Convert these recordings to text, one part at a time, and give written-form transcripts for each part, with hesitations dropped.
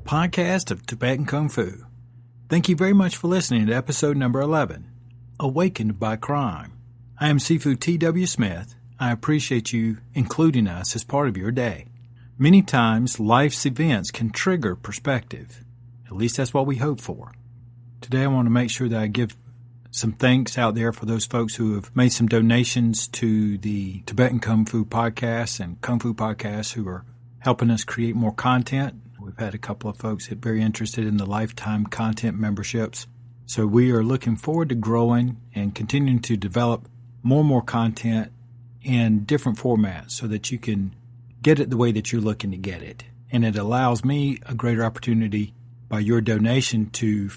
podcast of Tibetan Kung Fu. Thank you very much for listening to episode number 11, Awakened by Crime. I am Sifu T.W. Smith. I appreciate you including us as part of your day. Many times, life's events can trigger perspective. At least that's what we hope for. Today I want to make sure that I give some thanks out there for those folks who have made some donations to the Tibetan Kung Fu podcast and Kung Fu podcast who are helping us create more content. We've had a couple of folks that are very interested in the lifetime content memberships. So we are looking forward to growing and continuing to develop more and more content in different formats so that you can get it the way that you're looking to get it. And it allows me a greater opportunity by your donation to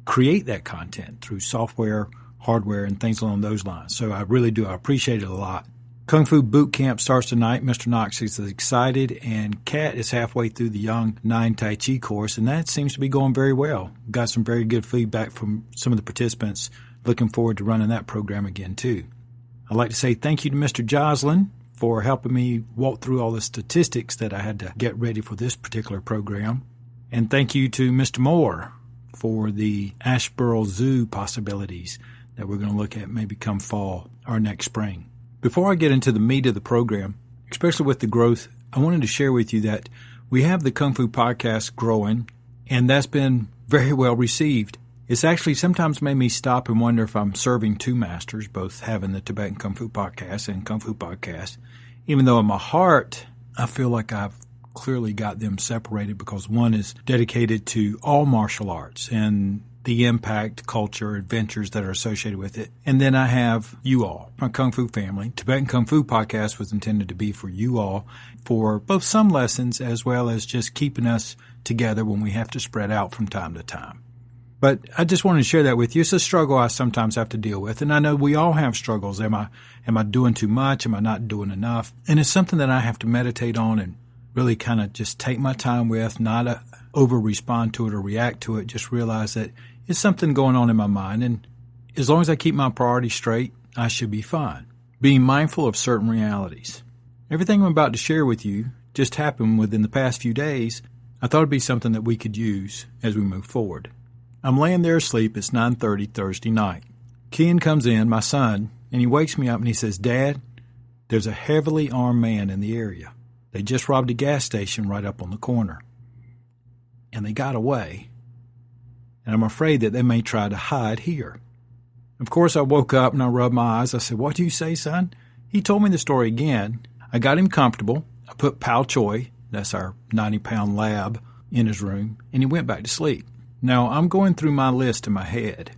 create that content through software, hardware, and things along those lines. So I really do. I appreciate it a lot. Kung Fu Boot Camp starts tonight. Mr. Knox is excited, and Kat is halfway through the Young 9 Tai Chi course, and that seems to be going very well. Got some very good feedback from some of the participants. Looking forward to running that program again, too. I'd like to say thank you to Mr. Joslin for helping me walk through all the statistics that I had to get ready for this particular program. And thank you to Mr. Moore for the Asheboro Zoo possibilities that we're going to look at maybe come fall or next spring. Before I get into the meat of the program, especially with the growth, I wanted to share with you that we have the Kung Fu podcast growing, and that's been very well received. It's actually sometimes made me stop and wonder if I'm serving two masters, both having the Tibetan Kung Fu podcast and Kung Fu podcast, even though in my heart I feel like I've clearly got them separated because one is dedicated to all martial arts and the impact, culture, adventures that are associated with it. And then I have you all, my Kung Fu family. Tibetan Kung Fu podcast was intended to be for you all, for both some lessons as well as just keeping us together when we have to spread out from time to time. But I just wanted to share that with you. It's a struggle I sometimes have to deal with, and I know we all have struggles. Am I doing too much? Am I not doing enough? And it's something that I have to meditate on and really kind of just take my time with, not over-respond to it or react to it, just realize that it's something going on in my mind, and as long as I keep my priorities straight, I should be fine. Being mindful of certain realities. Everything I'm about to share with you just happened within the past few days. I thought it'd be something that we could use as we move forward. I'm laying there asleep. It's 9:30 Thursday night. Kian comes in, my son, and he wakes me up and he says, "Dad, there's a heavily armed man in the area. They just robbed a gas station right up on the corner. And they got away. And I'm afraid that they may try to hide here." Of course, I woke up and I rubbed my eyes. I said, "What do you say, son?" He told me the story again. I got him comfortable. I put PowChoy, that's our 90-pound lab, in his room, and he went back to sleep. Now, I'm going through my list in my head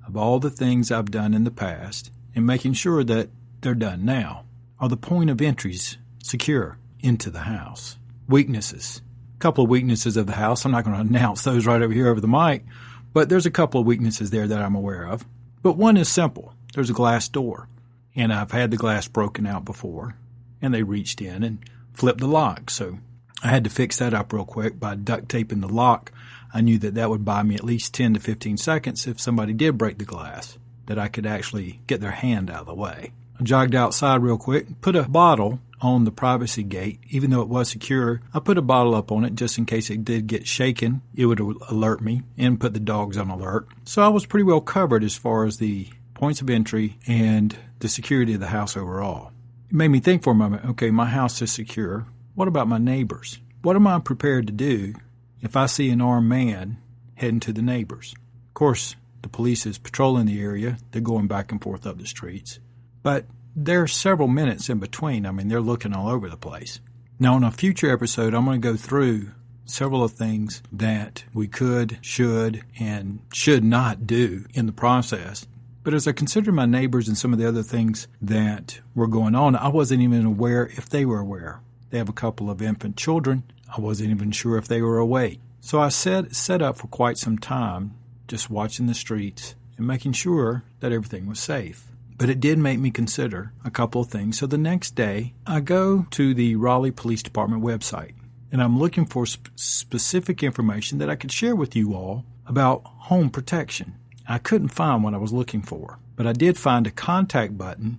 of all the things I've done in the past and making sure that they're done now. Are the point of entries secure into the house? Weaknesses. A couple of weaknesses of the house. I'm not going to announce those right over here over the mic, but there's a couple of weaknesses there that I'm aware of. But one is simple. There's a glass door, and I've had the glass broken out before, and they reached in and flipped the lock. So I had to fix that up real quick by duct taping the lock. I knew that that would buy me at least 10 to 15 seconds if somebody did break the glass, that I could actually get their hand out of the way. I jogged outside real quick, put a bottle on the privacy gate. Even though it was secure, I put a bottle up on it just in case it did get shaken. It would alert me and put the dogs on alert. So I was pretty well covered as far as the points of entry and the security of the house overall. It made me think for a moment, okay, my house is secure. What about my neighbors? What am I prepared to do if I see an armed man heading to the neighbors? Of course, the police is patrolling the area. They're going back and forth up the streets. But there are several minutes in between. I mean, they're looking all over the place. Now, in a future episode, I'm going to go through several of things that we could, should, and should not do in the process. But as I considered my neighbors and some of the other things that were going on, I wasn't even aware if they were aware. They have a couple of infant children. I wasn't even sure if they were awake. So I set up for quite some time just watching the streets and making sure that everything was safe. But it did make me consider a couple of things. So the next day, I go to the Raleigh Police Department website, and I'm looking for specific information that I could share with you all about home protection. I couldn't find what I was looking for, but I did find a contact button,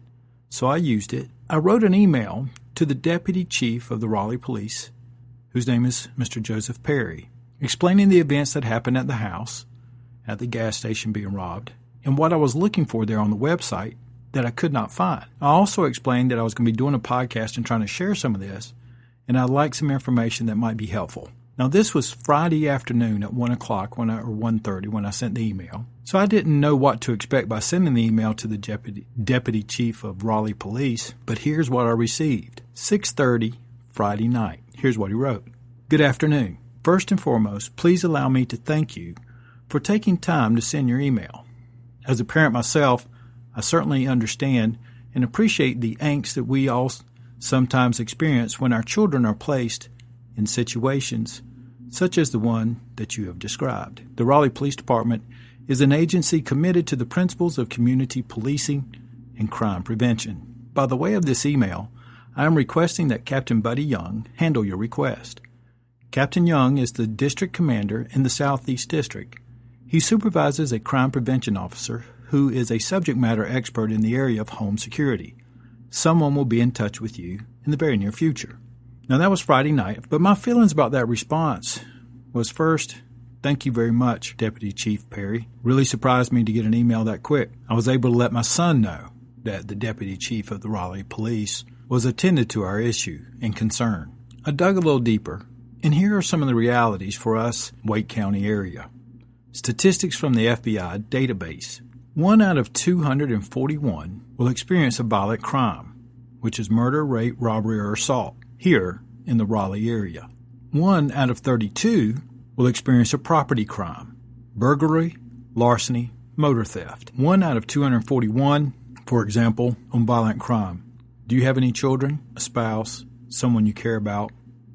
so I used it. I wrote an email to the Deputy Chief of the Raleigh Police, whose name is Mr. Joseph Perry. explaining the events that happened at the house, at the gas station being robbed, and what I was looking for there on the website that I could not find. I also explained that I was going to be doing a podcast and trying to share some of this, and I'd like some information that might be helpful. Now, this was Friday afternoon at 1 o'clock or 1:30 when I sent the email. So I didn't know what to expect by sending the email to the Deputy Chief of Raleigh Police, but here's what I received. 6:30 Friday night. Here's what he wrote. Good afternoon. First and foremost, please allow me to thank you for taking time to send your email. As a parent myself, I certainly understand and appreciate the angst that we all sometimes experience when our children are placed in situations such as the one that you have described. The Raleigh Police Department is an agency committed to the principles of community policing and crime prevention. By the way of this email, I am requesting that Captain Buddy Young handle your request. Captain Young is the district commander in the Southeast District. He supervises a crime prevention officer who is a subject matter expert in the area of home security. Someone will be in touch with you in the very near future. Now, that was Friday night, but my feelings about that response was, first, thank you very much, Deputy Chief Perry. Really surprised me to get an email that quick. I was able to let my son know that the Deputy Chief of the Raleigh Police was attended to our issue and concern. I dug a little deeper, and here are some of the realities for us, Wake County area. Statistics from the FBI database. 1 out of 241 will experience a violent crime, which is murder, rape, robbery, or assault, here in the Raleigh area. 1 out of 32 will experience a property crime, burglary, larceny, motor theft. 1 out of 241, for example, on violent crime. Do you have any children, a spouse, someone you care about,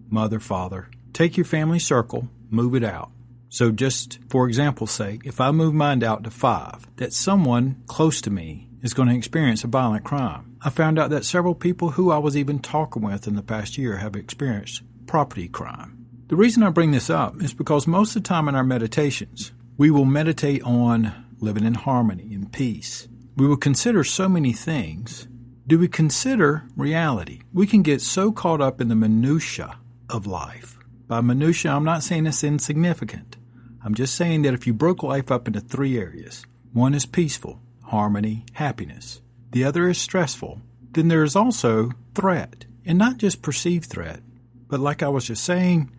mother, father? Take your family circle, move it out. So just for example's sake, if I move mine out to 5, that someone close to me is going to experience a violent crime. I found out that several people who I was even talking with in the past year have experienced property crime. The reason I bring this up is because most of the time in our meditations, we will meditate on living in harmony and peace. We will consider so many things. Do we consider reality? We can get so caught up in the minutia of life. By minutia, I'm not saying it's insignificant. I'm just saying that if you broke life up into 3 areas, one is peaceful, harmony, happiness. The other is stressful. Then there is also threat, and not just perceived threat, but like I was just saying,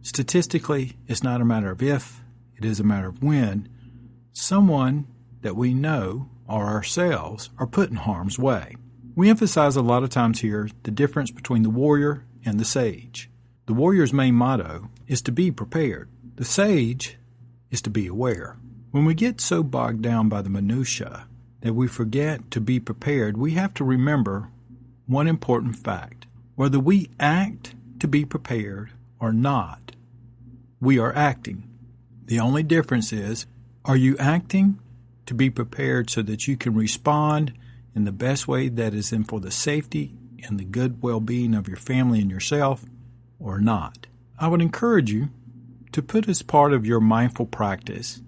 statistically, it's not a matter of if, it is a matter of when someone that we know or ourselves are put in harm's way. We emphasize a lot of times here the difference between the warrior and the sage. The warrior's main motto is to be prepared. The sage is to be aware. When we get so bogged down by the minutia that we forget to be prepared, we have to remember one important fact. Whether we act to be prepared or not, we are acting. The only difference is, are you acting to be prepared so that you can respond in the best way that is in for the safety and the good well-being of your family and yourself, or not? I would encourage you to put as part of your mindful practice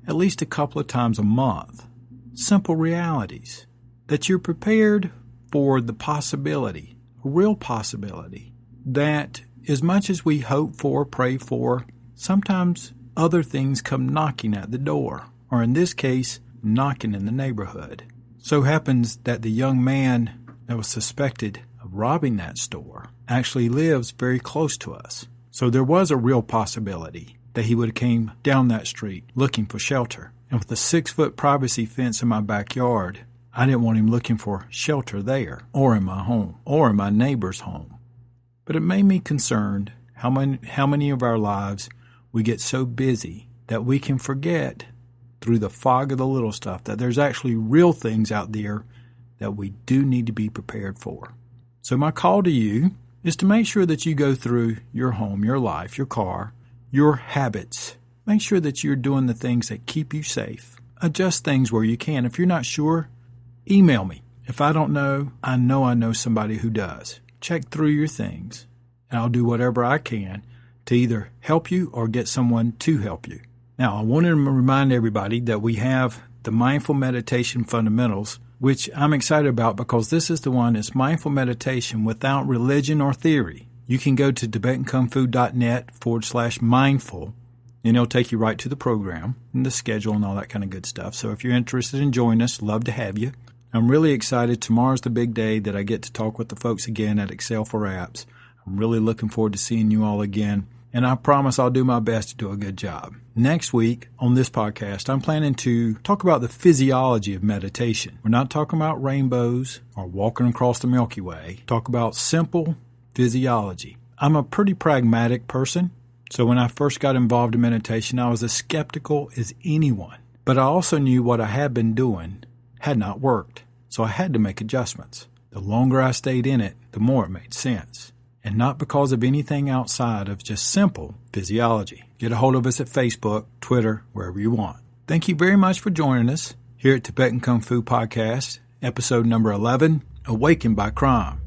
at least a couple of times a month simple realities, that you're prepared for the possibility, a real possibility, that as much as we hope for, pray for, sometimes other things come knocking at the door, or in this case, knocking in the neighborhood. So happens that the young man that was suspected of robbing that store actually lives very close to us. So there was a real possibility that he would have came down that street looking for shelter. And with a 6-foot privacy fence in my backyard, I didn't want him looking for shelter there, or in my home, or in my neighbor's home. But it made me concerned how many of our lives we get so busy that we can forget through the fog of the little stuff that there's actually real things out there that we do need to be prepared for. So my call to you is to make sure that you go through your home, your life, your car, your habits. Make sure that you're doing the things that keep you safe. Adjust things where you can. If you're not sure, email me. If I don't know, I know somebody who does. Check through your things, and I'll do whatever I can to either help you or get someone to help you. Now, I want to remind everybody that we have the Mindful Meditation Fundamentals, which I'm excited about because this is the one that's mindful meditation without religion or theory. you can go to TibetanKungFu.net/mindful, and it'll take you right to the program and the schedule and all that kind of good stuff. So if you're interested in joining us, love to have you. I'm really excited. Tomorrow's the big day that I get to talk with the folks again at Excel for Apps. I'm really looking forward to seeing you all again, and I promise I'll do my best to do a good job. Next week on this podcast, I'm planning to talk about the physiology of meditation. We're not talking about rainbows or walking across the Milky Way. Talk about simple physiology. I'm a pretty pragmatic person, so when I first got involved in meditation, I was as skeptical as anyone. But I also knew what I had been doing had not worked, so I had to make adjustments. The longer I stayed in it, the more it made sense. And not because of anything outside of just simple physiology. Get a hold of us at Facebook, Twitter, wherever you want. Thank you very much for joining us here at Tibetan Kung Fu Podcast, episode number 11, Awakened by Crime.